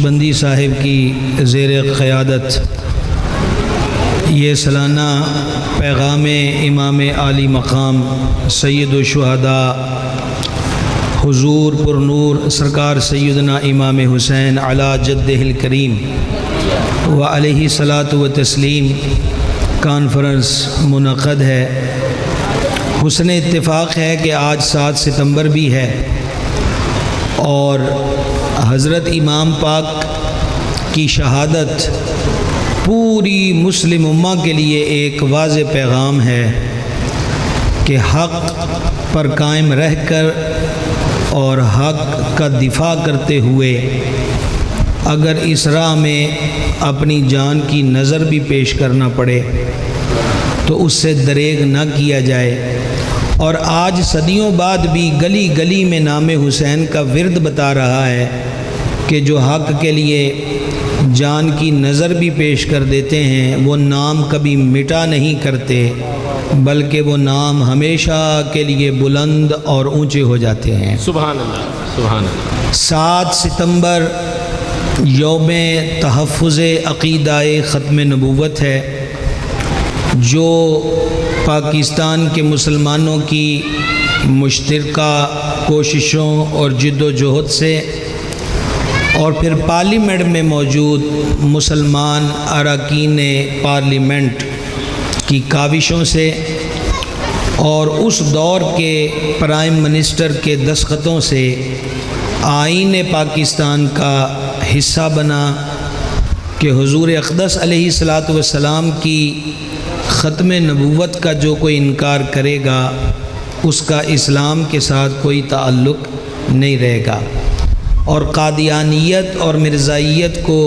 نقشبندی صاحب کی زیر قیادت یہ سالانہ پیغام امام عالی مقام سید الشہداء حضور پر نور سرکار سیدنا امام حسین علی جدہ الکریم و علیہ صلاۃ و تسلیم کانفرنس منعقد ہے۔ حسن اتفاق ہے کہ آج 7 ستمبر بھی ہے اور حضرت امام پاک کی شہادت پوری مسلم امہ کے لیے ایک واضح پیغام ہے کہ حق پر قائم رہ کر اور حق کا دفاع کرتے ہوئے اگر اس راہ میں اپنی جان کی نظر بھی پیش کرنا پڑے تو اس سے دریغ نہ کیا جائے، اور آج صدیوں بعد بھی گلی گلی میں نام حسین کا ورد بتا رہا ہے کہ جو حق کے لیے جان کی نظر بھی پیش کر دیتے ہیں وہ نام کبھی مٹا نہیں کرتے، بلکہ وہ نام ہمیشہ کے لیے بلند اور اونچے ہو جاتے ہیں۔ سبحان اللہ، سبحان اللہ۔ 7 ستمبر یوم تحفظ عقیدہ ختم نبوت ہے، جو پاکستان کے مسلمانوں کی مشترکہ کوششوں اور جد و جہد سے اور پھر پارلیمنٹ میں موجود مسلمان اراکین پارلیمنٹ کی کاوشوں سے اور اس دور کے پرائم منسٹر کے دستخطوں سے آئین پاکستان کا حصہ بنا کہ حضور اقدس علیہ الصلاۃ والسلام کی ختم نبوت کا جو کوئی انکار کرے گا اس کا اسلام کے ساتھ کوئی تعلق نہیں رہے گا، اور قادیانیت اور مرزائیت کو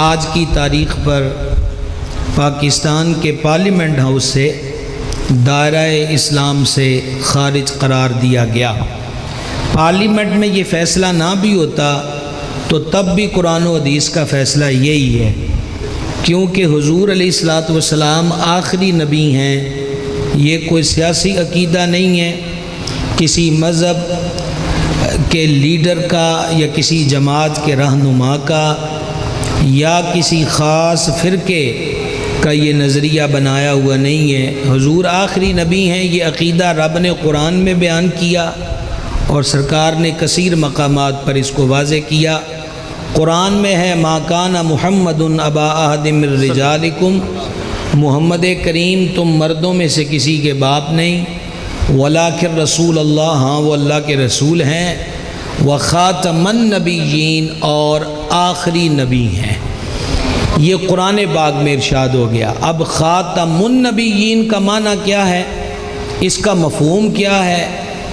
آج کی تاریخ پر پاکستان کے پارلیمنٹ ہاؤس سے دائرہ اسلام سے خارج قرار دیا گیا۔ پارلیمنٹ میں یہ فیصلہ نہ بھی ہوتا تو تب بھی قرآن و حدیث کا فیصلہ یہی ہے، کیونکہ حضور علیہ الصلاۃ والسلام آخری نبی ہیں۔ یہ کوئی سیاسی عقیدہ نہیں ہے کسی مذہب کے لیڈر کا یا کسی جماعت کے رہنما کا یا کسی خاص فرقے کا یہ نظریہ بنایا ہوا نہیں ہے۔ حضور آخری نبی ہیں، یہ عقیدہ رب نے قرآن میں بیان کیا اور سرکار نے کثیر مقامات پر اس کو واضح کیا۔ قرآن میں ہے ما کان محمد ابا احد من رجالکم، محمد کریم تم مردوں میں سے کسی کے باپ نہیں، ولکن رسول اللہ، ہاں وہ اللہ کے رسول ہیں، وخاتم النبیین، اور آخری نبی ہیں۔ یہ قرآن پاک میں ارشاد ہو گیا۔ اب خاتم النبیین کا معنی کیا ہے، اس کا مفہوم کیا ہے،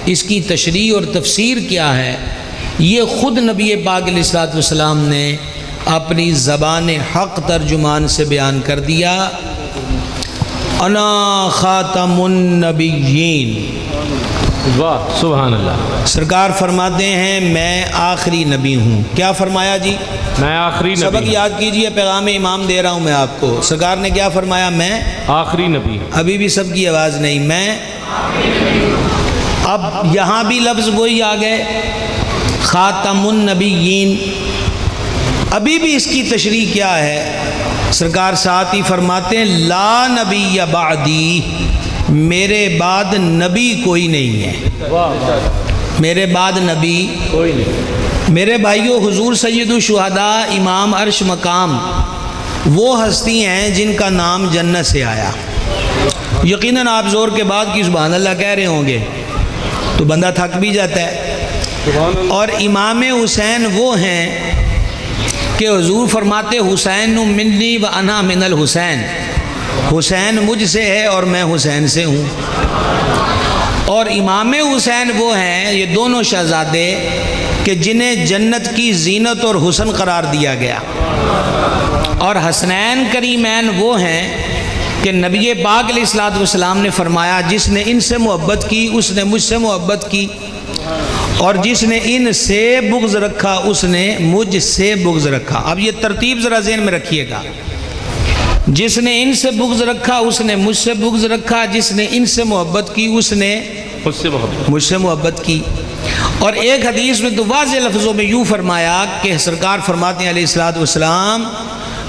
اس کی تشریح اور تفسیر کیا ہے، یہ خود نبی پاک علیہ الصلوۃ والسلام نے اپنی زبان حق ترجمان سے بیان کر دیا، انا خاتم النبیین۔ واہ، سبحان اللہ۔ سرکار فرماتے ہیں میں آخری نبی ہوں۔ کیا فرمایا جی؟ میں آخری نبی سبق یاد کیجئے، پیغام امام دے رہا ہوں میں آپ کو۔ سرکار نے کیا فرمایا؟ میں آخری نبی۔ ابھی بھی سب کی آواز نہیں، میں۔ اب یہاں بھی لفظ وہی آ گئے، خاتم النبیین۔ ابھی بھی اس کی تشریح کیا ہے؟ سرکار ساتھ ہی فرماتے ہیں لا نبی بعدی، میرے بعد نبی کوئی نہیں ہے، میرے بعد نبی کوئی نہیں۔ میرے بھائیو، حضور سید الشہداء امام عرش مقام وہ ہستی ہیں جن کا نام جنت سے آیا۔ یقیناً آپ زور کے بعد کی سبحان اللہ کہہ رہے ہوں گے تو بندہ تھک بھی جاتا ہے۔ اور امام حسین وہ ہیں کہ حضور فرماتے حسین منی و انا من الحسین، حسین مجھ سے ہے اور میں حسین سے ہوں۔ اور امام حسین وہ ہیں، یہ دونوں شہزادے کہ جنہیں جنت کی زینت اور حسن قرار دیا گیا، اور حسنین کریمین وہ ہیں کہ نبی پاک علیہ الصلوۃ والسلام نے فرمایا جس نے ان سے محبت کی اس نے مجھ سے محبت کی، اور جس نے ان سے بغض رکھا اس نے مجھ سے بغض رکھا۔ اب یہ ترتیب ذرا ذہن میں رکھیے گا، جس نے ان سے بغض رکھا اس نے مجھ سے بغض رکھا، جس نے ان سے محبت کی اس نے مجھ سے محبت مجھ سے محبت کی۔ اور ایک حدیث میں تو واضح لفظوں میں یوں فرمایا کہ سرکار فرماتے ہیں علیہ الصلوۃ والسلام،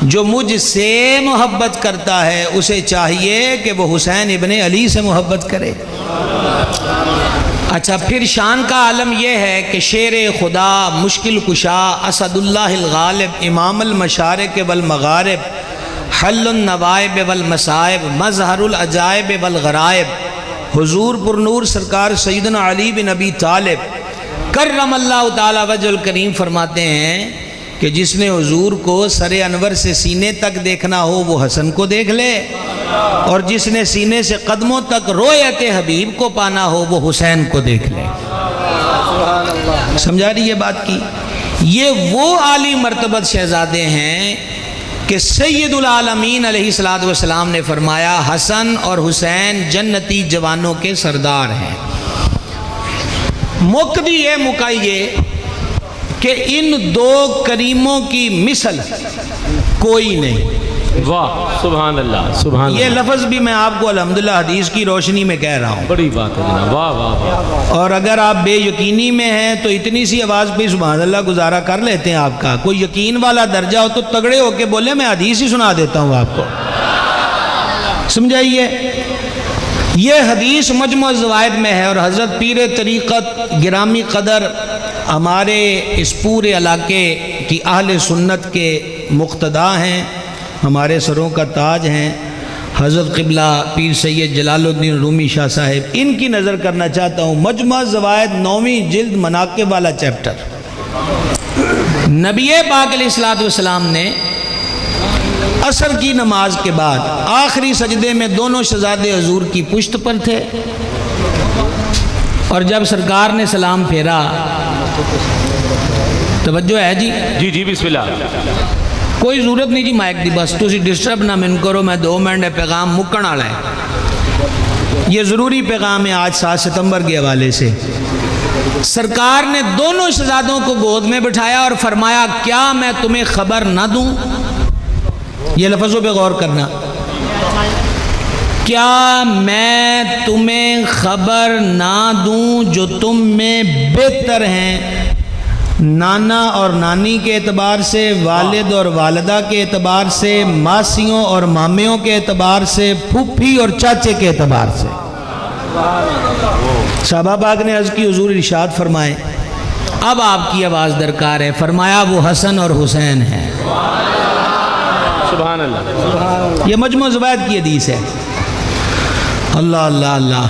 جو مجھ سے محبت کرتا ہے اسے چاہیے کہ وہ حسین ابن علی سے محبت کرے۔ اچھا، پھر شان کا عالم یہ ہے کہ شیر خدا، مشکل کشا، اسد اللہ الغالب، امام المشارق والمغارب، حل النوائب والمصائب، مظہر العجائب والغرائب، حضور پر نور سرکار سیدنا علی بن ابی طالب کرم اللہ تعالی وجہ الکریم فرماتے ہیں کہ جس نے حضور کو سر انور سے سینے تک دیکھنا ہو وہ حسن کو دیکھ لے، اور جس نے سینے سے قدموں تک رویت حبیب کو پانا ہو وہ حسین کو دیکھ لے۔ سمجھا رہی یہ بات کی؟ یہ وہ عالی مرتبت شہزادے ہیں کہ سید العالمین علیہ الصلوۃ والسلام نے فرمایا حسن اور حسین جنتی جوانوں کے سردار ہیں۔ مقدی یہ مکائیے کہ ان دو کریموں کی مثل کوئی نہیں۔ واہ سبحان اللہ سبحان یہ اللہ، لفظ بھی میں آپ کو الحمدللہ حدیث کی روشنی میں کہہ رہا ہوں، بڑی بات ہے جناب، واہ واہ واہ۔ اور اگر آپ بے یقینی میں ہیں تو اتنی سی آواز پہ سبحان اللہ گزارا کر لیتے ہیں آپ کا۔ کوئی یقین والا درجہ ہو تو تگڑے ہو کے بولے میں حدیث ہی سنا دیتا ہوں آپ کو، سمجھائیے۔ یہ حدیث مجموع الزوائد میں ہے، اور حضرت پیر طریقت گرامی قدر ہمارے اس پورے علاقے کی اہل سنت کے مقتدا ہیں، ہمارے سروں کا تاج ہیں، حضرت قبلہ پیر سید جلال الدین رومی شاہ صاحب، ان کی نظر کرنا چاہتا ہوں۔ مجموع الزوائد 9ویں جلد مناقب والا چیپٹر۔ نبی پاک علیہ الصلوۃ والسلام نے عصر کی نماز کے بعد آخری سجدے میں دونوں شہزادے حضور کی پشت پر تھے، اور جب سرکار نے سلام پھیرا، توجہ ہے جی؟ جی جی بسم اللہ۔ کوئی ضرورت نہیں جی مائک دی، بس تسی ڈسٹرب نہ من کرو، میں 2 منٹ پیغام مکن والا ہے۔ یہ ضروری پیغام ہے آج 7 ستمبر کے حوالے سے۔ سرکار نے دونوں شہزادوں کو گود میں بٹھایا اور فرمایا کیا میں تمہیں خبر نہ دوں؟ یہ لفظوں پہ غور کرنا، کیا میں تمہیں خبر نہ دوں جو تم میں بہتر ہیں، نانا اور نانی کے اعتبار سے، والد اور والدہ کے اعتبار سے، ماسیوں اور مامیوں کے اعتبار سے، پھوپھی اور چاچے کے اعتبار سے۔ صحابہ پاک نے عرض کی حضور ارشاد فرمائے، اب آپ کی آواز درکار ہے۔ فرمایا وہ حسن اور حسین ہیں۔ سبحان اللہ۔ یہ مجموع زبید کی حدیث ہے۔ اللہ اللہ اللہ۔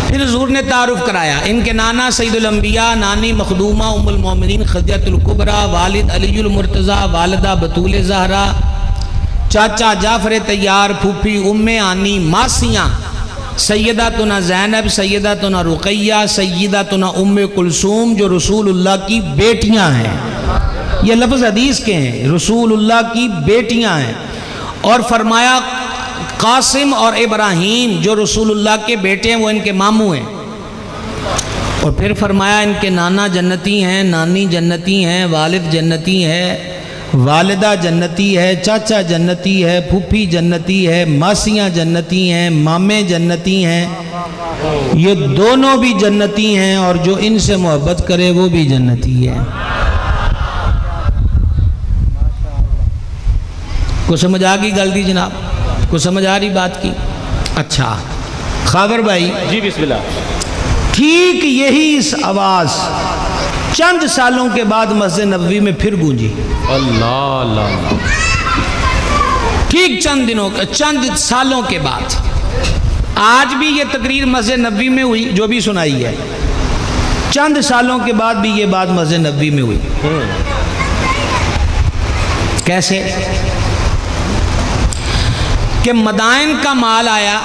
پھر حضور نے تعارف کرایا، ان کے نانا سید الانبیاء، نانی مخدومہ ام المومنین خدیجہ الکبریٰ، والد علی المرتضیٰ، والدہ بطول زہرا، چاچا جعفر طیار، پھوپھی ام آنی، ماسیاں سیداتنا زینب، سیداتنا رقیہ، سیداتنا ام کلثوم، جو رسول اللہ کی بیٹیاں ہیں۔ یہ لفظ حدیث کے ہیں، رسول اللہ کی بیٹیاں ہیں۔ اور فرمایا قاسم اور ابراہیم جو رسول اللہ کے بیٹے ہیں وہ ان کے ماموں ہیں۔ اور پھر فرمایا ان کے نانا جنتی ہیں، نانی جنتی ہیں، والد جنتی ہے، والدہ جنتی ہے، چاچا جنتی ہے، پھوپھی جنتی ہے، ماسیاں جنتی ہیں، مامے جنتی ہیں۔ یہ دونوں بھی جنتی ہیں، اور جو ان سے محبت کرے وہ بھی جنتی ہے۔ کو سمجھ آ گئی غلطی جناب؟ کو سمجھ آ رہی بات کی؟ اچھا خاور بھائی، جی بسم اللہ۔ ٹھیک یہی اس آواز چند سالوں کے بعد مسجد نبوی میں پھر گونجی۔ اللہ اللہ۔ ٹھیک چند سالوں کے بعد آج بھی یہ تقریر مسجد نبوی میں ہوئی جو بھی سنائی ہے، چند سالوں کے بعد بھی یہ بات مسجد نبوی میں ہوئی۔ کیسے؟ کہ مدائن کا مال آیا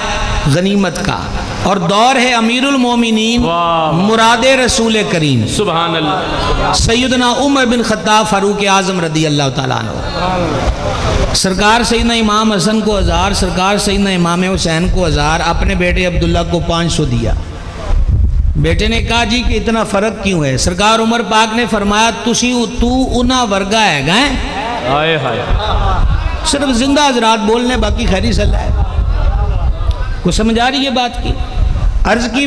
غنیمت کا، اور دور ہے امیر المومنین مراد رسول کریم سبحان اللہ۔ سیدنا عمر بن خطاب فاروق اعظم رضی اللہ تعالیٰ عنہ۔ سرکار سیدنا امام حسن کو 1000، سرکار سیدنا امام حسین کو 1000، اپنے بیٹے عبداللہ کو 500 دیا۔ بیٹے نے کہا جی کہ اتنا فرق کیوں ہے؟ سرکار عمر پاک نے فرمایا تو انہا ورگا ہے گئے، آئے ہائے، صرف زندہ حضرات بولنے، باقی خیری صلاح ہے۔ کو سمجھ آ رہی ہے بات کی؟ عرض کی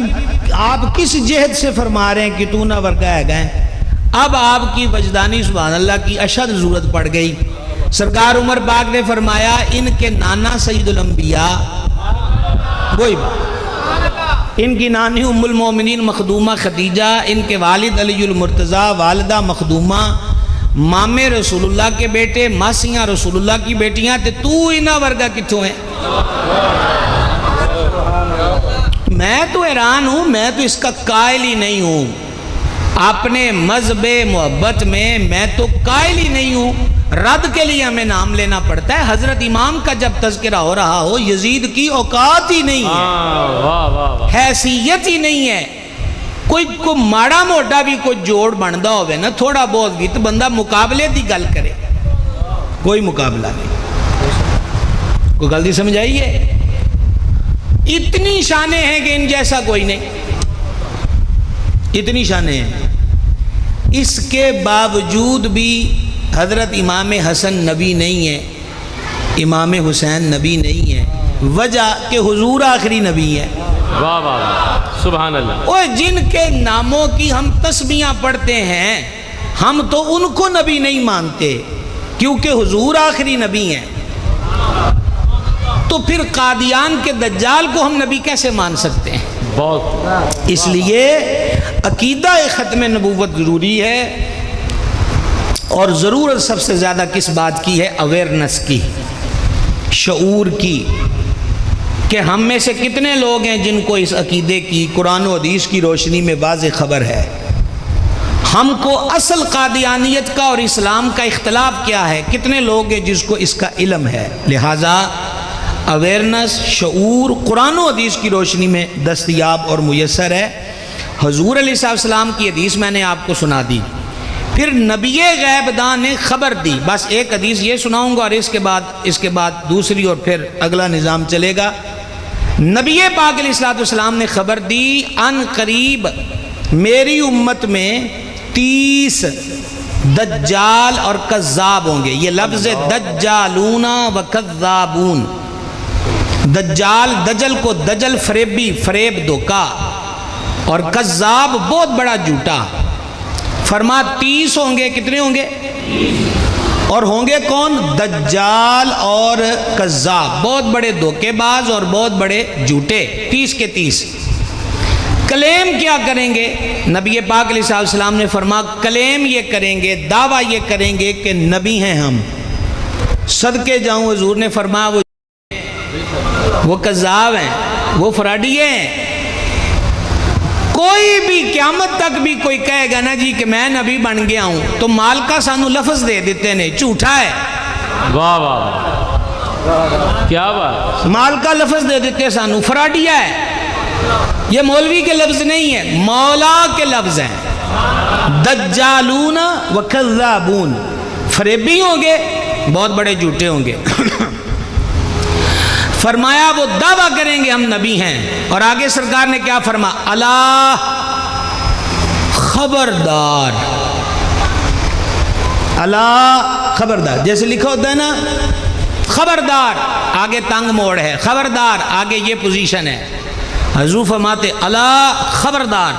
آپ کس جہد سے فرما رہے ہیں کہ تو نہ ورگا ہے گئے؟ اب آپ کی وجدانی سبحان اللہ کی اشد ضرورت پڑ گئی. سرکار عمر پاک نے فرمایا ان کے نانا سید الانبیاء، وہی بات، ان کی نانی ام المومنین مخدومہ خدیجہ، ان کے والد علی المرتضیٰ، والدہ مخدومہ، مامے رسول اللہ کے بیٹے، ماسیاں رسول اللہ کی بیٹیاں، تو انہا ورگا کتوں ہیں؟ میں تو حیران ہوں، میں تو اس کا قائل ہی نہیں ہوں. اپنے مذہب محبت میں تو قائل ہی نہیں ہوں. رد کے لیے ہمیں نام لینا پڑتا ہے. حضرت امام کا جب تذکرہ ہو رہا ہو، یزید کی اوقات ہی نہیں ہے، حیثیت ہی نہیں ہے. کوئی ماڑا موٹا بھی کوئی جوڑ بندا ہوئے نا، تھوڑا بہت بھی، تو بندہ مقابلے دی گل کرے. کوئی مقابلہ نہیں. کوئی غلطی سمجھ آئیے؟ اتنی شانیں ہیں کہ ان جیسا کوئی نہیں، اتنی شانیں ہیں. اس کے باوجود بھی حضرت امام حسن نبی نہیں ہے، امام حسین نبی نہیں ہے. وجہ کہ حضور آخری نبی ہے. واہ واہ واہ سبحان اللہ. اوہ جن کے ناموں کی ہم تسبیحاں پڑھتے ہیں، ہم تو ان کو نبی نہیں مانتے کیونکہ حضور آخری نبی ہیں. تو پھر قادیان کے دجال کو ہم نبی کیسے مان سکتے ہیں؟ بہت. اس لیے عقیدہ ختم نبوت ضروری ہے. اور ضرورت سب سے زیادہ کس بات کی ہے؟ اویرنس کی، شعور کی، کہ ہم میں سے کتنے لوگ ہیں جن کو اس عقیدے کی قرآن و حدیث کی روشنی میں واضح خبر ہے. ہم کو اصل قادیانیت کا اور اسلام کا اختلاف کیا ہے، کتنے لوگ ہیں جس کو اس کا علم ہے. لہٰذا اویرنس، شعور قرآن و حدیث کی روشنی میں دستیاب اور میسر ہے. حضور علیہ السلام کی حدیث میں نے آپ کو سنا دی. پھر نبی غیب دان نے خبر دی. بس ایک حدیث یہ سناؤں گا اور اس کے بعد دوسری، اور پھر اگلا نظام چلے گا. نبی پاک علیہ السلام نے خبر دی ان قریب میری امت میں 30 دجال اور کذاب ہوں گے. یہ لفظ دجالون و کذابون. دجال، دجل کو دجل فریبی، فریب دھوکا، اور کذاب بہت بڑا جھوٹا. فرما 30 ہوں گے. کتنے ہوں گے؟ اور ہوں گے کون؟ دجال اور کذاب، بہت بڑے دھوکے باز اور بہت بڑے جھوٹے. 30 کے 30. کلیم کیا کریں گے؟ نبی پاک علیہ السلام نے فرما کلیم یہ کریں گے، دعویٰ یہ کریں گے کہ نبی ہیں ہم. صدقے جاؤں حضور نے فرمایا وہ کذاب ہیں، وہ فراڈی ہیں. کوئی بھی قیامت تک بھی کوئی کہے گا نا جی کہ میں نبی بن گیا ہوں، تو مالکہ سانو لفظ دے دیتے نے جھوٹا ہے. واہ واہ کیا بات. مالکہ لفظ دے دیتے سانو، فراڈیا ہے. یہ مولوی کے لفظ نہیں ہے، مولا کے لفظ ہیں. دجالون و کذابون، فریبی ہوں گے، بہت بڑے جھوٹے ہوں گے. فرمایا وہ دعویٰ کریں گے ہم نبی ہیں. اور آگے سرکار نے کیا فرما؟ اللہ خبردار، اللہ خبردار. جیسے لکھا ہوتا ہے نا خبردار، آگے تنگ موڑ ہے، خبردار آگے یہ پوزیشن ہے. حضور فرماتے اللہ خبردار،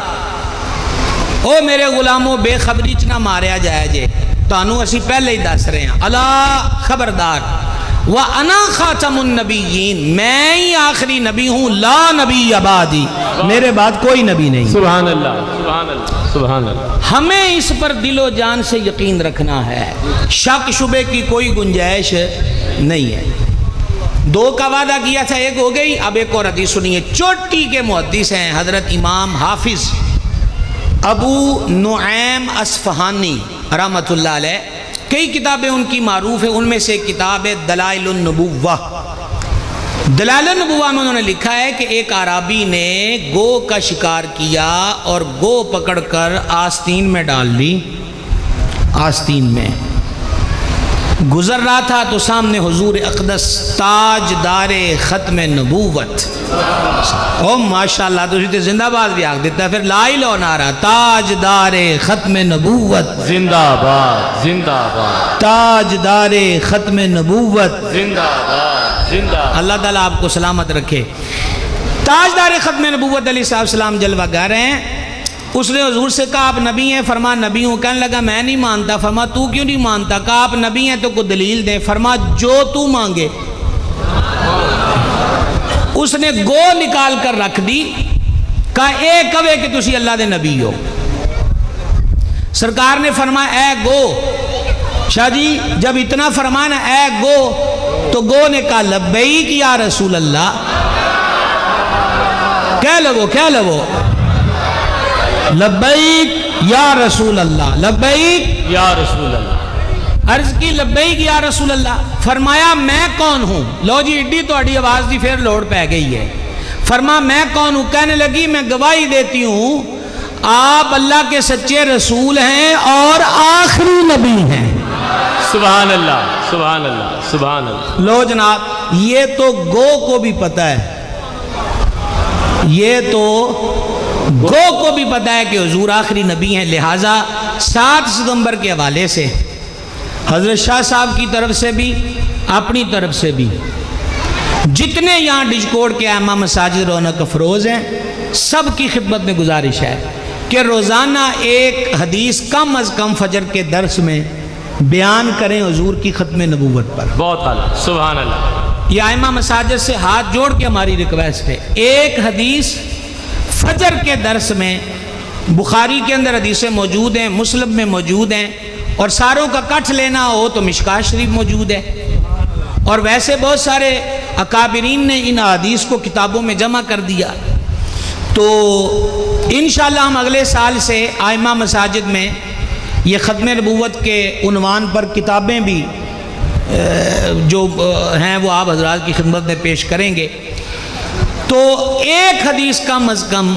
او میرے غلاموں بے خبری چ نہ ماریا جائے جے، تانوں اسی پہلے ہی دس رہے ہیں. اللہ خبردار، وَأَنَا خَاتَمُ النَّبِيِّينَ، میں ہی آخری نبی ہوں، لا نبی بعدی، میرے بعد کوئی نبی نہیں. سبحان اللہ سبحان اللہ سبحان اللہ. ہمیں اس پر دل و جان سے یقین رکھنا ہے، شک شبے کی کوئی گنجائش نہیں ہے. 2 کا وعدہ کیا تھا، 1 ہو گئی. اب ایک اور حدیث سنیے. چوٹی کے محدث ہیں حضرت امام حافظ ابو نعیم اصفہانی رحمۃ اللہ علیہ. کئی کتابیں ان کی معروف ہیں، ان میں سے کتاب ہے دلائل النبوہ. دلائل النبوہ میں انہوں نے لکھا ہے کہ ایک عرابی نے گو کا شکار کیا اور گو پکڑ کر آستین میں ڈال دی. آستین میں گزر رہا تھا تو سامنے حضور اقدس تاجدار ختم نبوت، او ماشاءاللہ تو اسے زندہ باد بھی آگ دیتا ہے. پھر لا الہ نعرہ تاجدار ختم نبوت، زندہ باد زندہ باد، تاجدار ختم نبوت، زندہ باد زندہ. اللہ تعالیٰ آپ کو سلامت رکھے. تاجدار ختم نبوت علیہ السلام جلوہ گر ہیں. اس نے حضور سے کہا آپ نبی ہیں؟ فرما نبی ہوں. کہنے لگا میں نہیں مانتا. فرما تو کیوں نہیں مانتا؟ کہا آپ نبی ہیں تو کوئی دلیل دیں. فرما جو تو مانگے. اس نے گو نکال کر رکھ دی. کہا اے کہے کہ تسی اللہ دے نبی ہو. سرکار نے فرمایا اے گو. شاہ جی جب اتنا فرمانا اے گو تو گو نے کہا لبیک یا رسول اللہ. کہہ لو لبیک یا رسول اللہ. لبیک یا رسول اللہ. عرض کی لبیک یا رسول اللہ. فرمایا میں کون ہوں؟ لو جی ایڈی تو اڈی آواز دی پھر لوڑ پہ گئی ہے. فرما میں کون ہوں؟ کہنے لگی میں گواہی دیتی ہوں آپ اللہ کے سچے رسول ہیں اور آخری نبی ہیں. سبحان اللہ سبحان اللہ سبحان اللہ. لو جناب یہ تو گو کو بھی پتہ ہے. یہ تو گو کو بھی پتہ ہے کہ حضور آخری نبی ہیں. لہٰذا 7 ستمبر کے حوالے سے حضرت شاہ صاحب کی طرف سے بھی اپنی طرف سے بھی جتنے یہاں ڈجکوڑ کے ائمہ مساجد رونق افروز ہیں سب کی خدمت میں گزارش ہے کہ روزانہ ایک حدیث کم از کم فجر کے درس میں بیان کریں حضور کی ختم نبوت پر. بہت اعلیٰ. سبحان اللہ. یہ ائمہ مساجد سے ہاتھ جوڑ کے ہماری ریکویسٹ ہے ایک حدیث فجر کے درس میں. بخاری کے اندر حدیثیں موجود ہیں, مسلم میں موجود ہیں, اور ساروں کا کٹ لینا ہو تو مشکات شریف موجود ہے, اور ویسے بہت سارے اکابرین نے ان حدیث کو کتابوں میں جمع کر دیا. تو انشاءاللہ ہم اگلے سال سے ائمہ مساجد میں یہ ختم نبوت کے عنوان پر کتابیں بھی جو ہیں وہ آپ حضرات کی خدمت میں پیش کریں گے. تو ایک حدیث کم از کم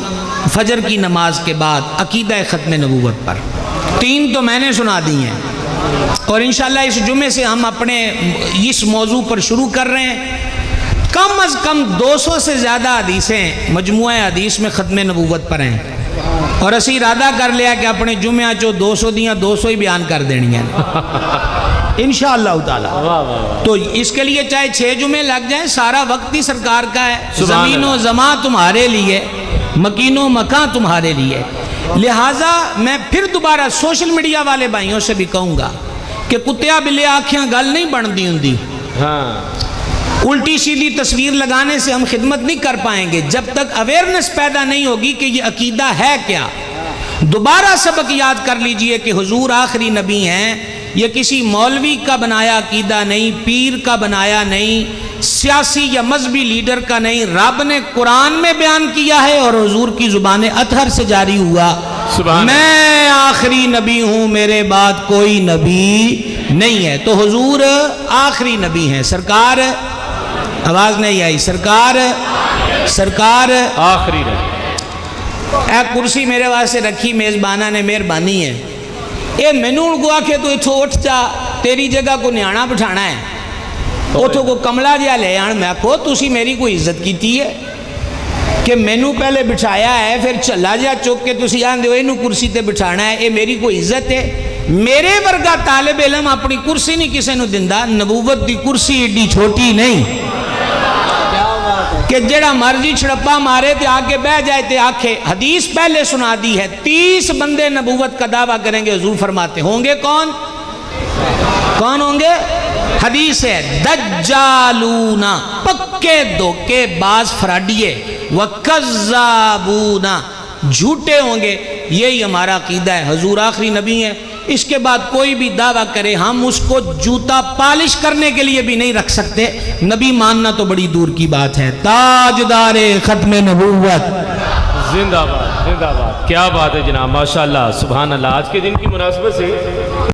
فجر کی نماز کے بعد عقیدہ ختم نبوت پر. 3 تو میں نے سنا دی ہیں, اور انشاءاللہ اس جمعے سے ہم اپنے اس موضوع پر شروع کر رہے ہیں. کم از کم 200 سے زیادہ حدیثیں مجموعہ حدیث میں ختم نبوت پر ہیں, اور اسی ارادہ کر لیا کہ اپنے جمعہ چو 200 دیاں 200 ہی بیان کر دینی ہیں انشاءاللہ تعالی. تو اس کے لیے چاہے 6 جمعے لگ جائیں, سارا وقت ہی سرکار کا ہے. زمین و زمان تمہارے لیے, مکین و مکان تمہارے لیے. لہٰذا میں پھر دوبارہ سوشل میڈیا والے بھائیوں سے بھی کہوں گا کہ کتیا بلے آنکھیاں گل نہیں بنتی ہوں. الٹی سیدھی تصویر لگانے سے ہم خدمت نہیں کر پائیں گے جب تک اویئرنس پیدا نہیں ہوگی کہ یہ عقیدہ ہے کیا. دوبارہ سبق یاد کر لیجئے کہ حضور آخری نبی ہیں. یہ کسی مولوی کا بنایا عقیدہ نہیں, پیر کا بنایا نہیں, سیاسی یا مذہبی لیڈر کا نہیں. رب نے قرآن میں بیان کیا ہے اور حضور کی زبان اطہر سے جاری ہوا میں آخری نبی ہوں, میرے بعد کوئی نبی نہیں ہے. تو حضور آخری نبی ہیں. سرکار, آواز نہیں آئی, سرکار آخری نبی. اے کرسی میرے واسطے رکھی میزبانہ نے, مہربانی ہے. اے مینوں کو آکھے تو اتھو اٹھ جا, تیری جگہ کو نیانا بٹھانا ہے, اتھو کو کملا جیا لے آن. میں کہو تسی میری کوئی عزت کیتی ہے کہ مینوں پہلے بٹھایا ہے پھر چلا جا چک کے تسی آن دیو اینو کرسی تے بٹھانا ہے. اے میری کوئی عزت ہے؟ میرے ورگا طالب علم اپنی کرسی نہیں کسے نو دندا. نبوت دی کرسی ایڈی چھوٹی نہیں کہ جڑا مرضی چھڑپا مارے تے آگے بہ جائے تے آکھے. حدیث پہلے سنا دی ہے, 30 بندے نبوت کا دعویٰ کریں گے. حضور فرماتے ہوں گے کون ہوں گے؟ حدیث ہے دجالون, پکے دھوکے باز فراڈیے, وکذابون, جھوٹے ہوں گے. یہی ہمارا عقیدہ ہے. حضور آخری نبی ہیں. اس کے بعد کوئی بھی دعویٰ کرے ہم اس کو جوتا پالش کرنے کے لیے بھی نہیں رکھ سکتے. نبی ماننا تو بڑی دور کی بات ہے. تاجدار ختم نبوت زندہ باد, زندہ باد. کیا بات ہے جناب, ماشاءاللہ, سبحان اللہ. آج کے دن کی مناسبت سے